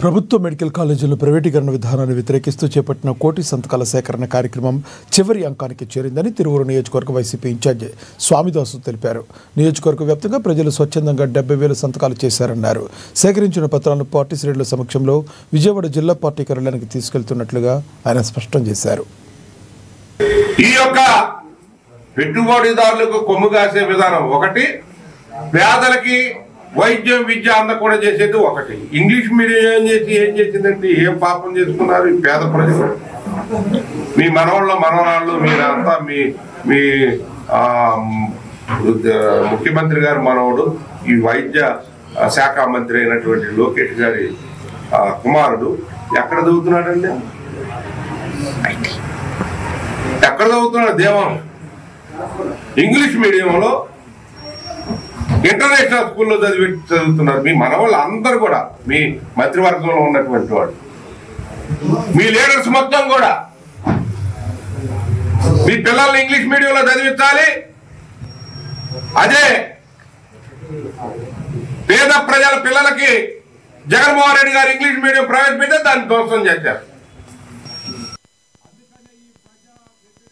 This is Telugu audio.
ప్రభుత్వ మెడికల్ కాలేజీల ప్రైవేటీకరణ విధానాన్ని వ్యతిరేకిస్తూ చేపట్టిన కోటి సంతకాల సేకరణ కార్యక్రమం చివరి అంకానికి చేరిందని తిరువురు నియోజకవర్గ వైసీపీ ఇన్ఛార్జి స్వామిదాసు తెలిపారు. నియోజకవర్గ వ్యాప్తంగా ప్రజలు స్వచ్ఛందంగా 70,000 సంతకాలు చేశారన్నారు. సేకరించిన పత్రాలను పార్టీ శ్రేణుల సమక్షంలో విజయవాడ జిల్లా పార్టీ కార్యాలయానికి తీసుకెళ్తున్నట్లుగా ఆయన స్పష్టం చేశారు. ఈ యొక్క పెట్టుబడిదారులకు కొమ్ము కాసే విధానం ఒకటి, పేదలకి వైద్యం విద్య అందకుండా చేసేది ఒకటి. ఇంగ్లీష్ మీడియం ఏం చేసిందంటే ఏం పాపం చేసుకున్నారు ఈ పేద ప్రజలు. మీ మనవాళ్ళు మనవరాళ్ళు మీరంతా మీ ముఖ్యమంత్రి గారి మనవడు, ఈ వైద్య శాఖ మంత్రి అయినటువంటి లోకేష్ గారి కుమారుడు ఎక్కడ చదువుతున్నాడండి? ఎక్కడ చదువుతున్నాడు? దేవం ఇంగ్లీష్ మీడియంలో ఇంటర్నేషనల్ స్కూల్లో చదువుతున్నారు. మీ మనవాళ్ళు అందరూ కూడా, మీ మంత్రివర్గంలో ఉన్నటువంటి వాళ్ళు, మీ లీడర్స్ మొత్తం కూడా మీ పిల్లల్ని ఇంగ్లీష్ మీడియంలో చదివించాలి. అదే పేద ప్రజల పిల్లలకి జగన్మోహన్ రెడ్డి గారు ఇంగ్లీష్ మీడియం ప్రవేశపెడితే దాన్ని ధ్వంసం చేశారు.